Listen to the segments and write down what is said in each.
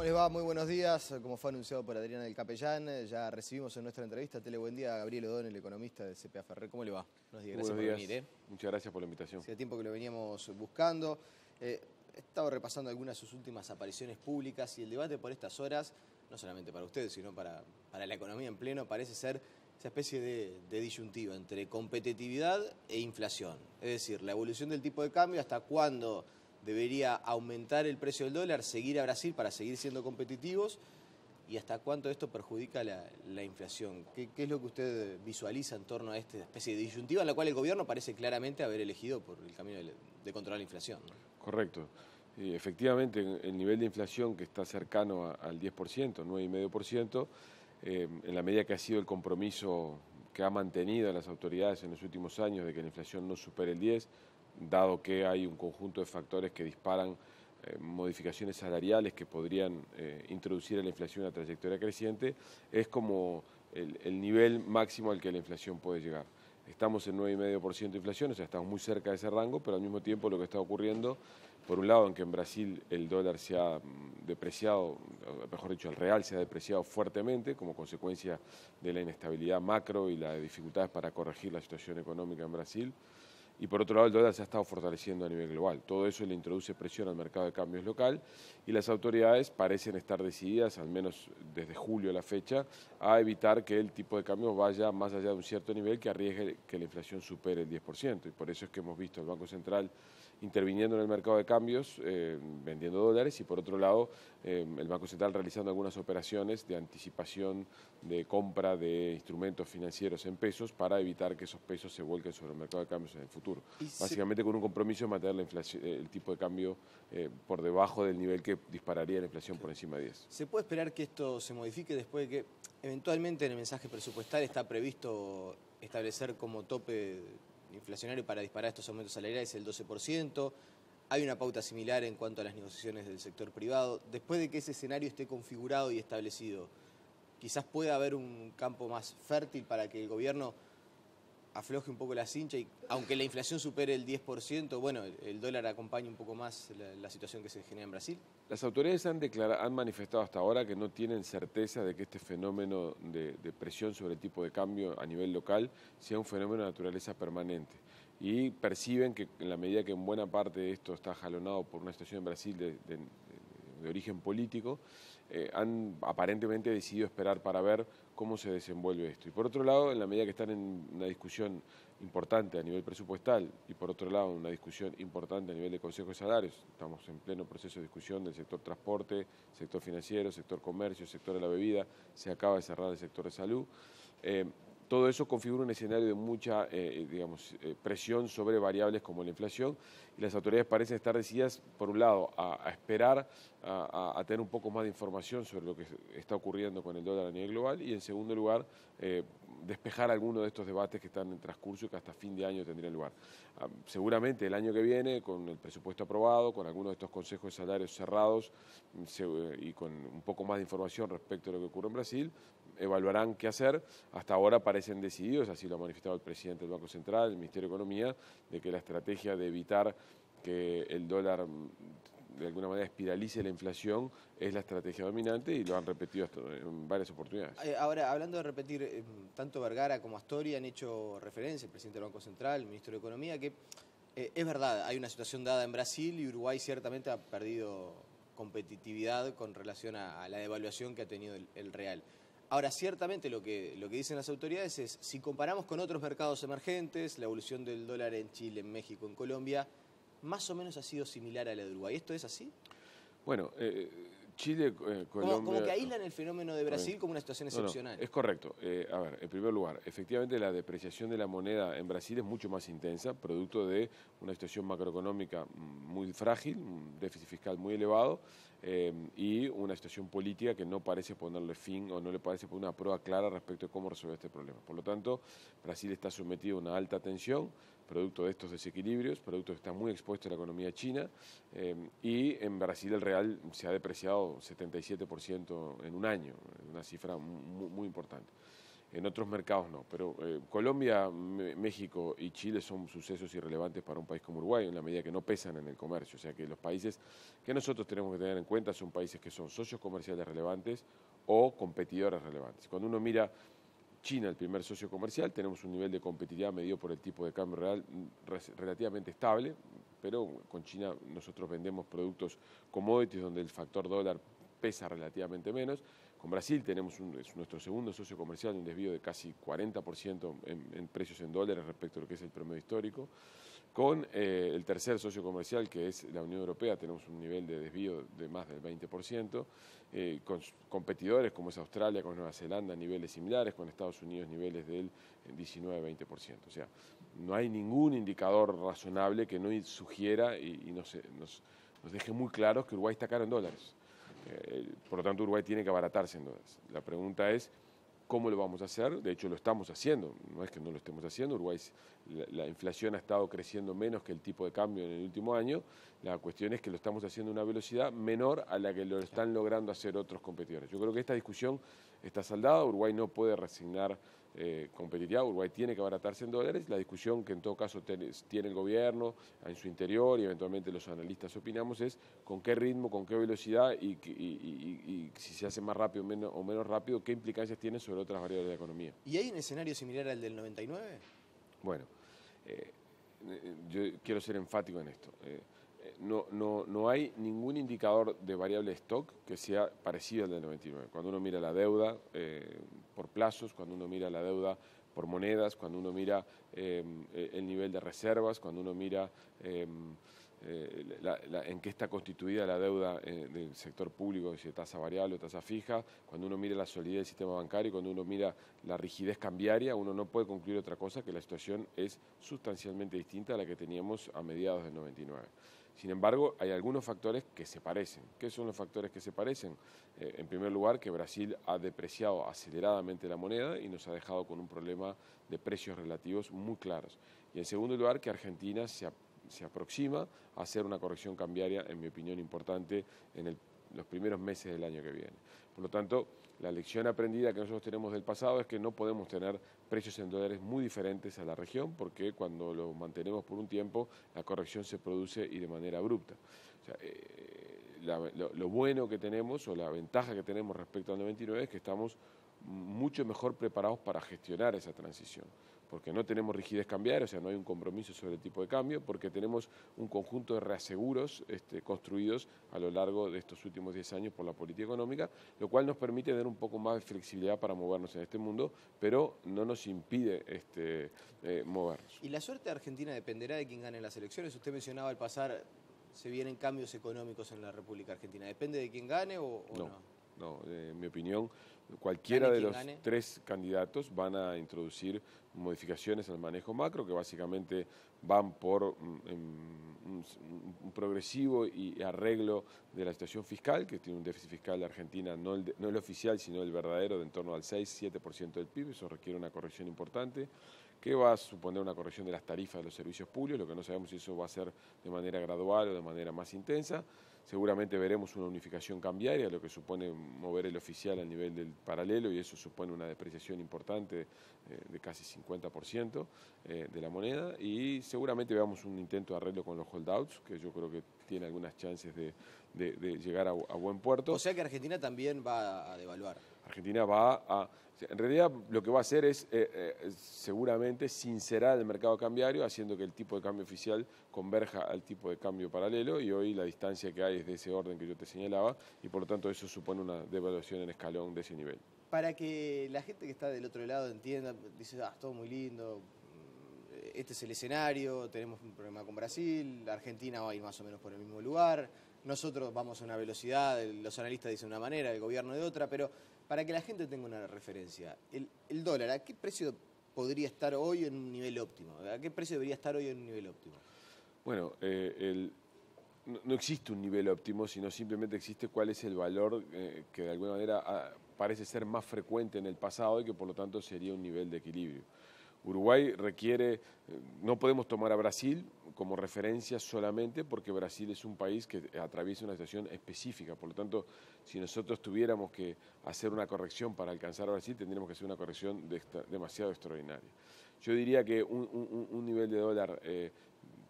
¿Cómo les va? Muy buenos días. Como fue anunciado por Adriana del Capellán, ya recibimos en nuestra entrevista Buen Día a Gabriel O'Donnell, economista de CPA Ferrer. ¿Cómo le va? Buenos días, gracias por venir. Muchas gracias por la invitación. Hace tiempo que lo veníamos buscando. He estado repasando algunas de sus últimas apariciones públicas y el debate por estas horas, no solamente para ustedes, sino para la economía en pleno, parece ser esa especie de disyuntiva entre competitividad e inflación. Es decir, la evolución del tipo de cambio, hasta cuándo debería aumentar el precio del dólar, seguir a Brasil para seguir siendo competitivos y hasta cuánto esto perjudica la inflación. ¿Qué es lo que usted visualiza en torno a esta especie de disyuntiva en la cual el gobierno parece claramente haber elegido por el camino de controlar la inflación, ¿no? Correcto. Efectivamente, el nivel de inflación que está cercano al 10%, 9,5%, en la medida que ha sido el compromiso que ha mantenido las autoridades en los últimos años de que la inflación no supere el 10%, dado que hay un conjunto de factores que disparan modificaciones salariales que podrían introducir a la inflación una trayectoria creciente, es como el nivel máximo al que la inflación puede llegar. Estamos en 9,5% de inflación, o sea, estamos muy cerca de ese rango, pero al mismo tiempo lo que está ocurriendo, por un lado, en que en Brasil el dólar se ha depreciado, mejor dicho, el real se ha depreciado fuertemente como consecuencia de la inestabilidad macro y las dificultades para corregir la situación económica en Brasil. Y por otro lado, el dólar se ha estado fortaleciendo a nivel global. Todo eso le introduce presión al mercado de cambios local y las autoridades parecen estar decididas, al menos desde julio a la fecha, a evitar que el tipo de cambio vaya más allá de un cierto nivel que arriesgue que la inflación supere el 10%. Y por eso es que hemos visto al Banco Central interviniendo en el mercado de cambios, vendiendo dólares, y por otro lado, el Banco Central realizando algunas operaciones de anticipación de compra de instrumentos financieros en pesos para evitar que esos pesos se vuelquen sobre el mercado de cambios en el futuro. Básicamente con un compromiso de mantener la inflación, el tipo de cambio por debajo del nivel que dispararía la inflación por encima de 10. ¿Se puede esperar que esto se modifique después de que eventualmente en el mensaje presupuestal está previsto establecer como tope inflacionario para disparar estos aumentos salariales el 12%? Hay una pauta similar en cuanto a las negociaciones del sector privado. Después de que ese escenario esté configurado y establecido, quizás pueda haber un campo más fértil para que el gobierno afloje un poco la cincha y, aunque la inflación supere el 10%, bueno, el dólar acompañe un poco más la situación que se genera en Brasil. Las autoridades han manifestado hasta ahora que no tienen certeza de que este fenómeno de presión sobre el tipo de cambio a nivel local sea un fenómeno de naturaleza permanente. Y perciben que en la medida que en buena parte de esto está jalonado por una situación en Brasil de origen político, han aparentemente decidido esperar para ver cómo se desenvuelve esto. Y por otro lado, en la medida que están en una discusión importante a nivel presupuestal y por otro lado una discusión importante a nivel de Consejo de Salarios, estamos en pleno proceso de discusión del sector transporte, sector financiero, sector comercio, sector de la bebida, se acaba de cerrar el sector de salud. Todo eso configura un escenario de mucha presión sobre variables como la inflación y las autoridades parecen estar decididas, por un lado, a esperar a tener un poco más de información sobre lo que está ocurriendo con el dólar a nivel global y, en segundo lugar, despejar algunos de estos debates que están en transcurso y que hasta fin de año tendrían lugar. Seguramente el año que viene, con el presupuesto aprobado, con algunos de estos consejos de salarios cerrados y con un poco más de información respecto a lo que ocurre en Brasil, evaluarán qué hacer. Hasta ahora parecen decididos, así lo ha manifestado el presidente del Banco Central, el Ministerio de Economía, de que la estrategia de evitar que el dólar de alguna manera espiralice la inflación es la estrategia dominante y lo han repetido en varias oportunidades. Ahora, hablando de repetir, tanto Vergara como Astori han hecho referencia, el presidente del Banco Central, el ministro de Economía, que es verdad, hay una situación dada en Brasil y Uruguay ciertamente ha perdido competitividad con relación a la devaluación que ha tenido el real. Ahora, ciertamente lo que dicen las autoridades es, si comparamos con otros mercados emergentes, la evolución del dólar en Chile, en México, en Colombia, más o menos ha sido similar a la de Uruguay. ¿Esto es así? Bueno, Chile, Colombia... Como que aíslan el fenómeno de Brasil como una situación excepcional. No, es correcto. A ver, en primer lugar, efectivamente la depreciación de la moneda en Brasil es mucho más intensa, producto de una situación macroeconómica muy frágil, un déficit fiscal muy elevado y una situación política que no parece ponerle fin o no le parece poner una prueba clara respecto de cómo resolver este problema. Por lo tanto, Brasil está sometido a una alta tensión, producto de estos desequilibrios, producto que está muy expuesto a la economía china y en Brasil el real se ha depreciado 77% en un año, una cifra muy importante. En otros mercados no, pero Colombia, México y Chile son sucesos irrelevantes para un país como Uruguay en la medida que no pesan en el comercio. O sea que los países que nosotros tenemos que tener en cuenta son países que son socios comerciales relevantes o competidores relevantes. Cuando uno mira China, el primer socio comercial, tenemos un nivel de competitividad medido por el tipo de cambio real relativamente estable, pero con China nosotros vendemos productos commodities donde el factor dólar pesa relativamente menos. Con Brasil es nuestro segundo socio comercial, un desvío de casi 40% en precios en dólares respecto a lo que es el promedio histórico. Con el tercer socio comercial, que es la Unión Europea, tenemos un nivel de desvío de más del 20%, con competidores como es Australia, con Nueva Zelanda, niveles similares, con Estados Unidos niveles del 19-20%. O sea, no hay ningún indicador razonable que no sugiera y nos deje muy claro que Uruguay está caro en dólares. Por lo tanto, Uruguay tiene que abaratarse en dólares. La pregunta es, ¿cómo lo vamos a hacer? De hecho, lo estamos haciendo, no es que no lo estemos haciendo. Uruguay, la inflación ha estado creciendo menos que el tipo de cambio en el último año. La cuestión es que lo estamos haciendo a una velocidad menor a la que lo están logrando hacer otros competidores. Yo creo que esta discusión está saldada. Uruguay no puede resignar competitividad. Uruguay tiene que abaratarse en dólares. La discusión que en todo caso tiene el gobierno en su interior y eventualmente los analistas opinamos es con qué ritmo, con qué velocidad y si se hace más rápido o menos rápido, qué implicancias tiene sobre otras variables de la economía. ¿Y hay un escenario similar al del 99? Bueno, yo quiero ser enfático en esto. No hay ningún indicador de variable stock que sea parecido al del 99. Cuando uno mira la deuda por plazos, cuando uno mira la deuda por monedas, cuando uno mira el nivel de reservas, cuando uno mira en qué está constituida la deuda del sector público, si es tasa variable o tasa fija, cuando uno mira la solidez del sistema bancario, cuando uno mira la rigidez cambiaria, uno no puede concluir otra cosa que la situación es sustancialmente distinta a la que teníamos a mediados del 99. Sin embargo, hay algunos factores que se parecen. ¿Qué son los factores que se parecen? En primer lugar, que Brasil ha depreciado aceleradamente la moneda y nos ha dejado con un problema de precios relativos muy claros. Y en segundo lugar, que Argentina se aproxima a hacer una corrección cambiaria, en mi opinión, importante en los primeros meses del año que viene. Por lo tanto, la lección aprendida que nosotros tenemos del pasado es que no podemos tener precios en dólares muy diferentes a la región, porque cuando lo mantenemos por un tiempo, la corrección se produce y de manera abrupta. O sea, lo bueno que tenemos o la ventaja que tenemos respecto al 99 es que estamos mucho mejor preparados para gestionar esa transición, porque no tenemos rigidez cambiaria, o sea, no hay un compromiso sobre el tipo de cambio, porque tenemos un conjunto de reaseguros construidos a lo largo de estos últimos 10 años por la política económica, lo cual nos permite tener un poco más de flexibilidad para movernos en este mundo, pero no nos impide movernos. ¿Y la suerte de Argentina dependerá de quién gane las elecciones? Usted mencionaba al pasar, se vienen cambios económicos en la República Argentina. ¿Depende de quién gane o no? No, en mi opinión, cualquiera de los tres candidatos van a introducir modificaciones al manejo macro, que básicamente van por un progresivo y arreglo de la situación fiscal, que tiene un déficit fiscal de Argentina, no el oficial, sino el verdadero, de en torno al 6-7% del PIB, eso requiere una corrección importante, que va a suponer una corrección de las tarifas de los servicios públicos, lo que no sabemos si eso va a ser de manera gradual o de manera más intensa. Seguramente veremos una unificación cambiaria, lo que supone mover el oficial a nivel del paralelo, y eso supone una depreciación importante de casi 50% de la moneda, y seguramente veamos un intento de arreglo con los holdouts, que yo creo que tiene algunas chances de llegar a buen puerto. O sea que Argentina también va a devaluar. Argentina va a... En realidad lo que va a hacer es seguramente sincerar el mercado cambiario, haciendo que el tipo de cambio oficial converja al tipo de cambio paralelo, y hoy la distancia que hay es de ese orden que yo te señalaba, y por lo tanto eso supone una devaluación en escalón de ese nivel. Para que la gente que está del otro lado entienda, dice, todo muy lindo, este es el escenario, tenemos un problema con Brasil, Argentina va a ir más o menos por el mismo lugar, nosotros vamos a una velocidad, los analistas dicen de una manera, el gobierno de otra, pero para que la gente tenga una referencia, el dólar, ¿a qué precio podría estar hoy en un nivel óptimo? ¿A qué precio debería estar hoy en un nivel óptimo? Bueno, no existe un nivel óptimo, sino simplemente existe cuál es el valor que de alguna manera parece ser más frecuente en el pasado y que por lo tanto sería un nivel de equilibrio. Uruguay requiere, no podemos tomar a Brasil como referencia solamente porque Brasil es un país que atraviesa una situación específica. Por lo tanto, si nosotros tuviéramos que hacer una corrección para alcanzar a Brasil, tendríamos que hacer una corrección demasiado extraordinaria. Yo diría que un nivel de dólar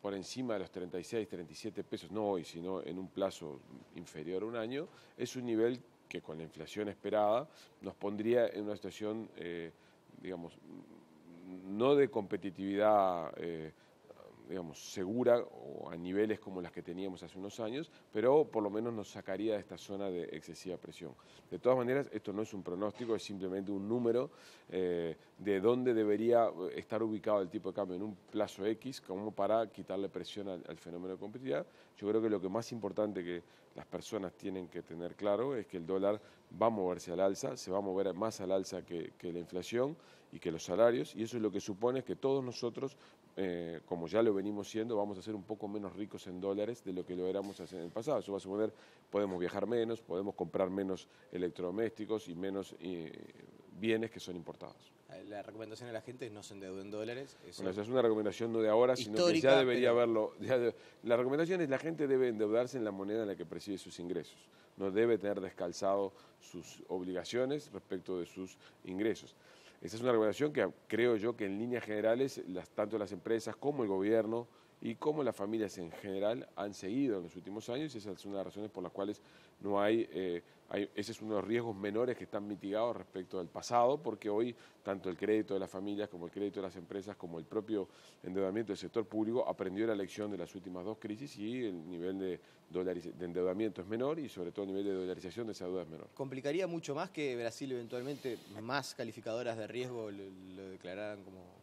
por encima de los 36, 37 pesos, no hoy, sino en un plazo inferior a un año, es un nivel que con la inflación esperada nos pondría en una situación, digamos, no de competitividad, digamos, segura o a niveles como las que teníamos hace unos años, pero por lo menos nos sacaría de esta zona de excesiva presión. De todas maneras, esto no es un pronóstico, es simplemente un número de dónde debería estar ubicado el tipo de cambio en un plazo X, como para quitarle presión al fenómeno de competitividad. Yo creo que lo que más importante que las personas tienen que tener claro es que el dólar va a moverse al alza, se va a mover más al alza que la inflación y que los salarios, y eso es lo que supone que todos nosotros, como ya lo venimos siendo, vamos a ser un poco menos ricos en dólares de lo que lo éramos en el pasado. Eso va a suponer, podemos viajar menos, podemos comprar menos electrodomésticos y menos bienes que son importados. La recomendación a la gente es no se endeude en dólares. Bueno, esa es una recomendación no de ahora, sino que ya debería haberlo. La recomendación es la gente debe endeudarse en la moneda en la que percibe sus ingresos. No debe tener descalzado sus obligaciones respecto de sus ingresos. Esa es una recomendación que creo yo que en líneas generales tanto las empresas como el gobierno y como las familias en general han seguido en los últimos años, y esa es una de las razones por las cuales no ese es uno de los riesgos menores que están mitigados respecto del pasado, porque hoy tanto el crédito de las familias como el crédito de las empresas como el propio endeudamiento del sector público aprendió la lección de las últimas dos crisis y el nivel de endeudamiento es menor y sobre todo el nivel de dolarización de esa deuda es menor. ¿Complicaría mucho más que Brasil eventualmente más calificadoras de riesgo lo declararan como...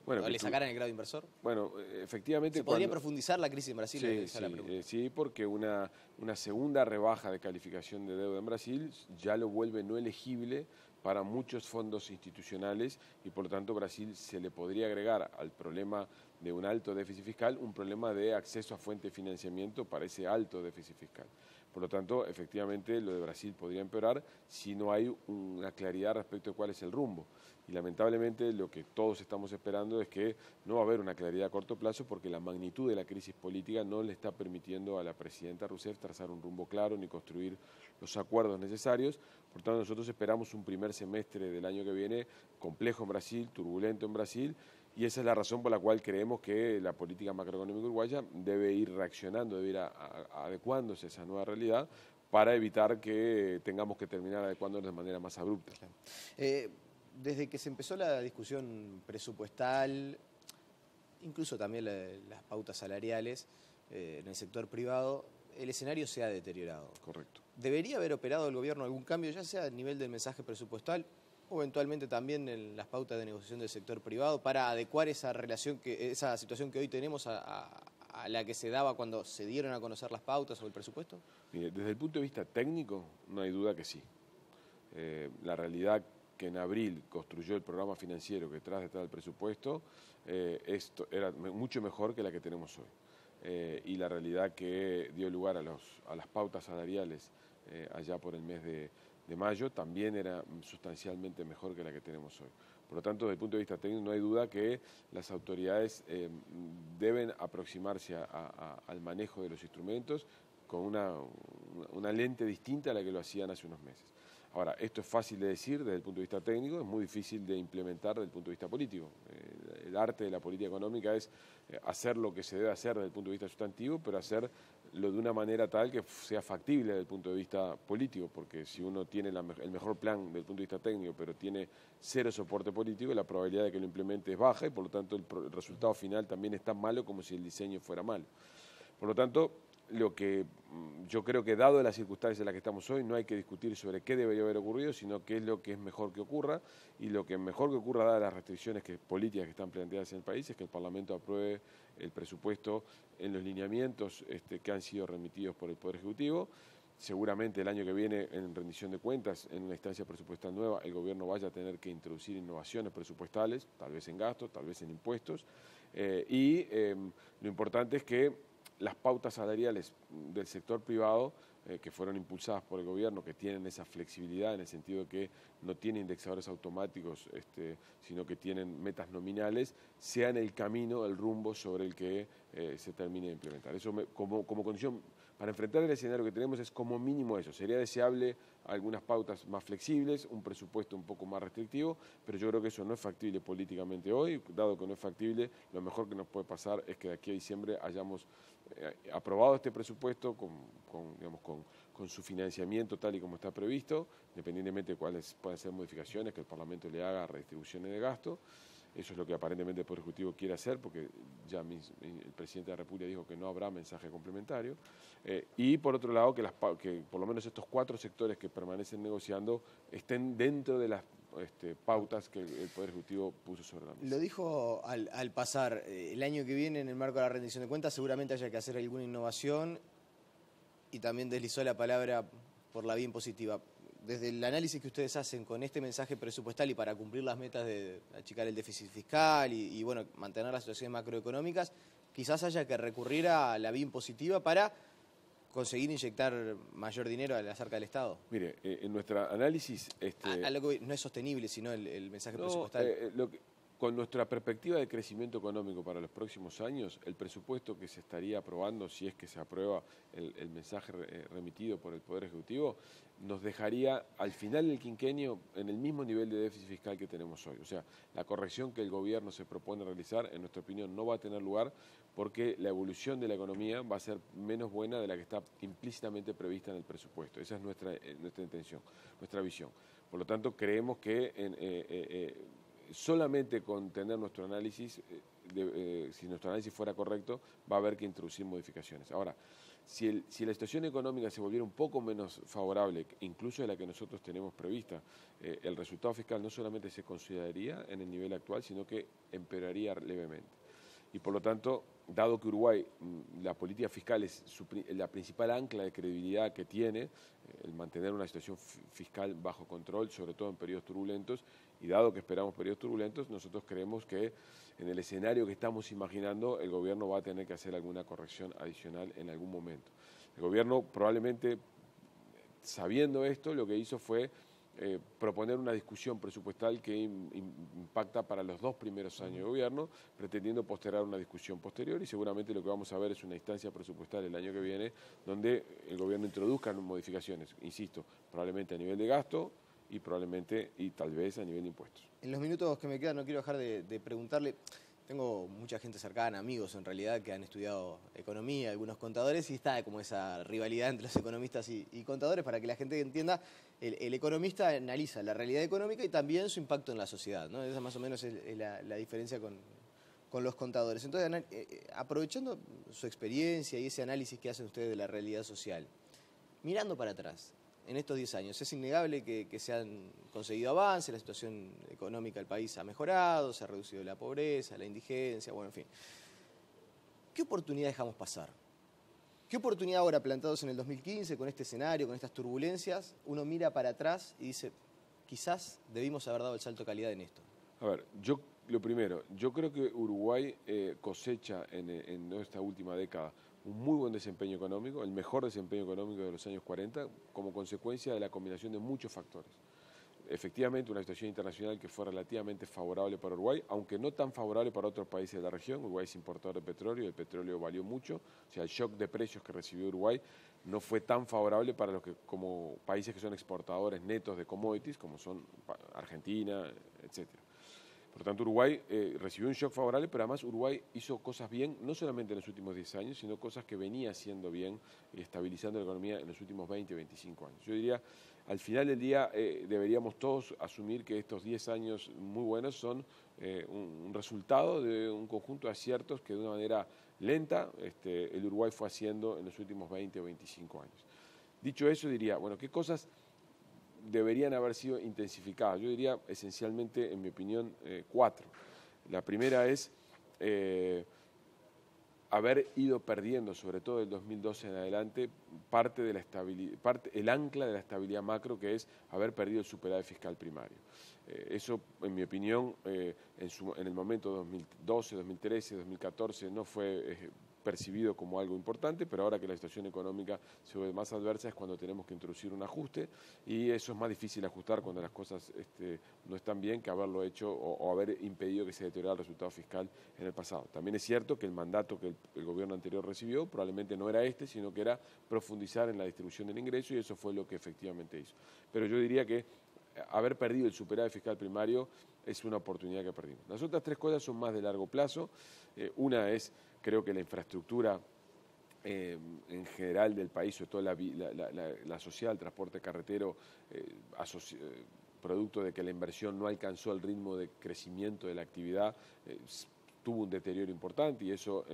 Bueno, ¿o le sacaran el grado inversor? Bueno, efectivamente... ¿Se podría profundizar la crisis en Brasil? Sí, porque una segunda rebaja de calificación de deuda en Brasil ya lo vuelve no elegible para muchos fondos institucionales y por lo tanto Brasil se le podría agregar al problema de un alto déficit fiscal un problema de acceso a fuente de financiamiento para ese alto déficit fiscal. Por lo tanto, efectivamente, lo de Brasil podría empeorar si no hay una claridad respecto de cuál es el rumbo. Y lamentablemente lo que todos estamos esperando es que no va a haber una claridad a corto plazo porque la magnitud de la crisis política no le está permitiendo a la presidenta Rousseff trazar un rumbo claro ni construir los acuerdos necesarios. Por tanto, nosotros esperamos un primer semestre del año que viene complejo en Brasil, turbulento en Brasil, y esa es la razón por la cual creemos que la política macroeconómica uruguaya debe ir reaccionando, debe ir adecuándose a esa nueva realidad para evitar que tengamos que terminar adecuándonos de manera más abrupta. Claro. Desde que se empezó la discusión presupuestal, incluso también las pautas salariales en el sector privado, el escenario se ha deteriorado. Correcto. ¿Debería haber operado el gobierno algún cambio, ya sea a nivel del mensaje presupuestal o eventualmente también en las pautas de negociación del sector privado para adecuar esa situación que hoy tenemos a la que se daba cuando se dieron a conocer las pautas o el presupuesto? Mire, desde el punto de vista técnico, no hay duda que sí. La realidad que en abril construyó el programa financiero que detrás del presupuesto, esto era mucho mejor que la que tenemos hoy. Y la realidad que dio lugar a las pautas salariales allá por el mes de mayo también era sustancialmente mejor que la que tenemos hoy. Por lo tanto, desde el punto de vista técnico, no hay duda que las autoridades deben aproximarse al manejo de los instrumentos con una lente distinta a la que lo hacían hace unos meses. Ahora, esto es fácil de decir desde el punto de vista técnico, es muy difícil de implementar desde el punto de vista político. El arte de la política económica es hacer lo que se debe hacer desde el punto de vista sustantivo, pero hacerlo de una manera tal que sea factible desde el punto de vista político, porque si uno tiene el mejor plan desde el punto de vista técnico, pero tiene cero soporte político, la probabilidad de que lo implemente es baja y por lo tanto el resultado final también es tan malo como si el diseño fuera malo. Por lo tanto, lo que yo creo que dado las circunstancias en las que estamos hoy, no hay que discutir sobre qué debería haber ocurrido, sino qué es lo que es mejor que ocurra, y lo que es mejor que ocurra, dadas las restricciones políticas que están planteadas en el país, es que el Parlamento apruebe el presupuesto en los lineamientos que han sido remitidos por el Poder Ejecutivo. Seguramente el año que viene, en rendición de cuentas, en una instancia presupuestal nueva, el gobierno vaya a tener que introducir innovaciones presupuestales, tal vez en gastos, tal vez en impuestos, lo importante es que las pautas salariales del sector privado que fueron impulsadas por el gobierno, que tienen esa flexibilidad en el sentido de que no tienen indexadores automáticos, sino que tienen metas nominales, sean el camino, el rumbo sobre el que se termine de implementar. Eso como condición para enfrentar el escenario que tenemos es como mínimo eso. Sería deseable algunas pautas más flexibles, un presupuesto un poco más restrictivo, pero yo creo que eso no es factible políticamente hoy. Dado que no es factible, lo mejor que nos puede pasar es que de aquí a diciembre hayamos aprobado este presupuesto con su financiamiento tal y como está previsto, independientemente de cuáles puedan ser modificaciones que el Parlamento le haga a redistribuciones de gasto. Eso es lo que aparentemente el Poder Ejecutivo quiere hacer, porque ya el presidente de la República dijo que no habrá mensaje complementario. Y por otro lado, que por lo menos estos 4 sectores que permanecen negociando estén dentro de las pautas que el Poder Ejecutivo puso sobre la mesa. Lo dijo al pasar, el año que viene en el marco de la rendición de cuentas seguramente haya que hacer alguna innovación y también deslizó la palabra por la vía impositiva. Desde el análisis que ustedes hacen con este mensaje presupuestal y para cumplir las metas de achicar el déficit fiscal y bueno, mantener las situaciones macroeconómicas, quizás haya que recurrir a la vía impositiva para conseguir inyectar mayor dinero a la arcas del Estado. Mire, en nuestro análisis... no es sostenible, sino el mensaje presupuestal. Con nuestra perspectiva de crecimiento económico para los próximos años, el presupuesto que se estaría aprobando, si es que se aprueba el mensaje remitido por el Poder Ejecutivo, nos dejaría al final del quinquenio en el mismo nivel de déficit fiscal que tenemos hoy. O sea, la corrección que el gobierno se propone realizar, en nuestra opinión, no va a tener lugar porque la evolución de la economía va a ser menos buena de la que está implícitamente prevista en el presupuesto. Esa es nuestra intención, nuestra visión. Por lo tanto, creemos que solamente con tener nuestro análisis, si nuestro análisis fuera correcto, va a haber que introducir modificaciones. Ahora, si la situación económica se volviera un poco menos favorable, incluso de la que nosotros tenemos prevista, el resultado fiscal no solamente se consideraría en el nivel actual, sino que empeoraría levemente. Y por lo tanto, dado que Uruguay, la política fiscal es la principal ancla de credibilidad que tiene, el mantener una situación fiscal bajo control, sobre todo en periodos turbulentos, y dado que esperamos periodos turbulentos, nosotros creemos que en el escenario que estamos imaginando, el gobierno va a tener que hacer alguna corrección adicional en algún momento. El gobierno probablemente, sabiendo esto, lo que hizo fue proponer una discusión presupuestal que impacta para los 2 primeros años de gobierno, pretendiendo postergar una discusión posterior, y seguramente lo que vamos a ver es una instancia presupuestal el año que viene donde el gobierno introduzca modificaciones, insisto, probablemente a nivel de gasto y probablemente y tal vez a nivel de impuestos. En los minutos que me quedan no quiero dejar de preguntarle, tengo mucha gente cercana, amigos en realidad, que han estudiado economía, algunos contadores, y está como esa rivalidad entre los economistas y contadores para que la gente entienda. El economista analiza la realidad económica y también su impacto en la sociedad, ¿no? Esa más o menos es la diferencia con los contadores. Entonces, aprovechando su experiencia y ese análisis que hacen ustedes de la realidad social, mirando para atrás, en estos 10 años, es innegable que se han conseguido avances, la situación económica del país ha mejorado, se ha reducido la pobreza, la indigencia, bueno, en fin. ¿Qué oportunidad dejamos pasar? ¿Qué oportunidad ahora, plantados en el 2015, con este escenario, con estas turbulencias, uno mira para atrás y dice, quizás debimos haber dado el salto de calidad en esto? A ver, lo primero, yo creo que Uruguay cosecha en esta última década un muy buen desempeño económico, el mejor desempeño económico de los años 40, como consecuencia de la combinación de muchos factores. Efectivamente, una situación internacional que fue relativamente favorable para Uruguay, aunque no tan favorable para otros países de la región. Uruguay es importador de petróleo y el petróleo valió mucho. O sea, el shock de precios que recibió Uruguay no fue tan favorable para los que, como países que son exportadores netos de commodities, como son Argentina, etcétera. Por lo tanto, Uruguay recibió un shock favorable, pero además Uruguay hizo cosas bien, no solamente en los últimos 10 años, sino cosas que venía haciendo bien y estabilizando la economía en los últimos 20, 25 años. Yo diría, al final del día, deberíamos todos asumir que estos 10 años muy buenos son un resultado de un conjunto de aciertos que de una manera lenta el Uruguay fue haciendo en los últimos 20 o 25 años. Dicho eso, diría, bueno, ¿qué cosas deberían haber sido intensificadas? Yo diría esencialmente, en mi opinión, 4. La primera es haber ido perdiendo, sobre todo del 2012 en adelante, parte de la estabilidad, el ancla de la estabilidad macro, que es haber perdido el superávit fiscal primario. Eso, en mi opinión, en el momento 2012, 2013, 2014, no fue percibido como algo importante, pero ahora que la situación económica se ve más adversa es cuando tenemos que introducir un ajuste, y eso es más difícil ajustar cuando las cosas no están bien que haberlo hecho o haber impedido que se deteriorara el resultado fiscal en el pasado. También es cierto que el mandato que el gobierno anterior recibió probablemente no era sino que era profundizar en la distribución del ingreso, y eso fue lo que efectivamente hizo. Pero yo diría que haber perdido el superávit fiscal primario es una oportunidad que perdimos. Las otras tres cosas son más de largo plazo. Una es, creo que la infraestructura en general del país, sobre todo la social, el transporte carretero, producto de que la inversión no alcanzó el ritmo de crecimiento de la actividad, tuvo un deterioro importante, y eso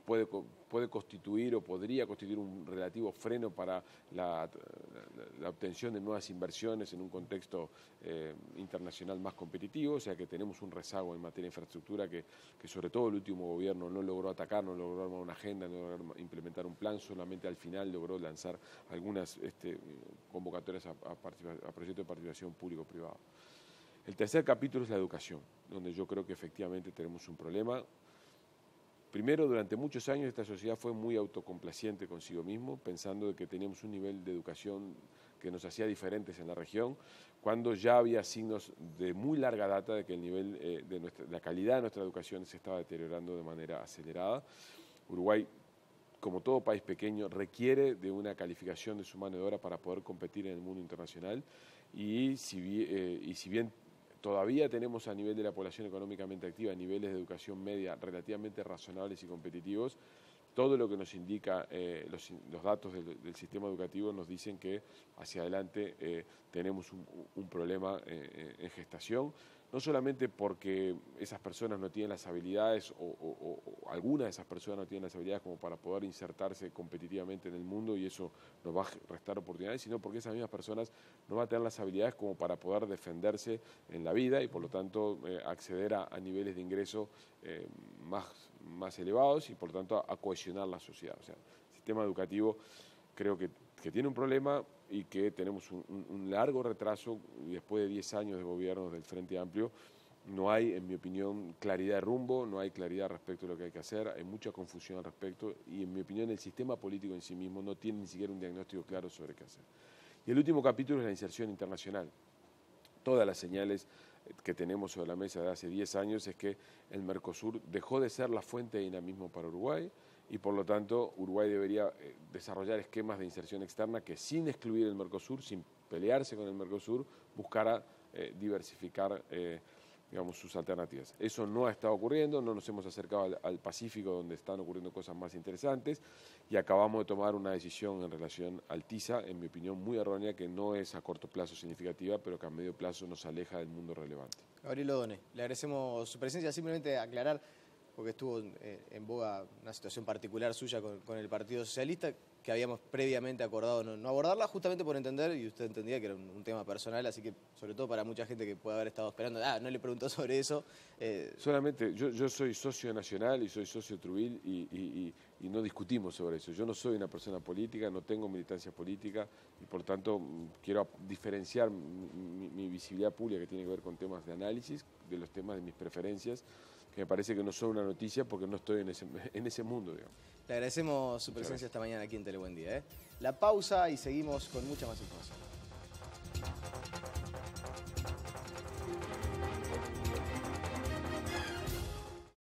puede constituir o podría constituir un relativo freno para la obtención de nuevas inversiones en un contexto internacional más competitivo. O sea que tenemos un rezago en materia de infraestructura que sobre todo el último gobierno no logró atacar, no logró armar una agenda, no logró implementar un plan, solamente al final logró lanzar algunas convocatorias a proyectos de participación público-privado. El tercer capítulo es la educación, donde yo creo que efectivamente tenemos un problema. Primero, durante muchos años esta sociedad fue muy autocomplaciente consigo mismo, pensando de que teníamos un nivel de educación que nos hacía diferentes en la región, cuando ya había signos de muy larga data de que el nivel la calidad de nuestra educación se estaba deteriorando de manera acelerada. Uruguay, como todo país pequeño, requiere de una calificación de su mano de obra para poder competir en el mundo internacional, y si bien todavía tenemos a nivel de la población económicamente activa niveles de educación media relativamente razonables y competitivos, todo lo que nos indica los datos del sistema educativo nos dicen que hacia adelante tenemos un problema en gestación, no solamente porque esas personas no tienen las habilidades o algunas de esas personas no tienen las habilidades como para poder insertarse competitivamente en el mundo, y eso nos va a restar oportunidades, sino porque esas mismas personas no van a tener las habilidades como para poder defenderse en la vida y por lo tanto acceder a niveles de ingreso más elevados y por lo tanto a cohesionar la sociedad. O sea, el sistema educativo creo que tiene un problema y que tenemos un largo retraso, y después de 10 años de gobierno del Frente Amplio no hay, en mi opinión, claridad de rumbo, no hay claridad respecto de lo que hay que hacer, hay mucha confusión al respecto, y en mi opinión el sistema político en sí mismo no tiene ni siquiera un diagnóstico claro sobre qué hacer. Y el último capítulo es la inserción internacional. Todas las señales que tenemos sobre la mesa de hace 10 años es que el Mercosur dejó de ser la fuente de dinamismo para Uruguay, y por lo tanto Uruguay debería desarrollar esquemas de inserción externa que, sin excluir el Mercosur, sin pelearse con el Mercosur, buscara diversificar digamos, sus alternativas. Eso no ha estado ocurriendo, no nos hemos acercado al Pacífico, donde están ocurriendo cosas más interesantes, y acabamos de tomar una decisión en relación al TISA, en mi opinión muy errónea, que no es a corto plazo significativa, pero que a medio plazo nos aleja del mundo relevante. Gabriel Odone, le agradecemos su presencia. Simplemente aclarar, porque estuvo en boga una situación particular suya con el Partido Socialista, que habíamos previamente acordado no abordarla, justamente por entender, y usted entendía que era un tema personal, así que sobre todo para mucha gente que puede haber estado esperando, no le preguntó sobre eso. Solamente, yo soy socio nacional y soy socio Truvil, y no discutimos sobre eso. Yo no soy una persona política, no tengo militancia política, y por tanto quiero diferenciar mi visibilidad pública, que tiene que ver con temas de análisis, de los temas de mis preferencias, que me parece que no son una noticia porque no estoy en ese mundo, digamos. Le agradecemos su presencia esta mañana aquí en Telebuendía. La pausa y seguimos con mucha más información.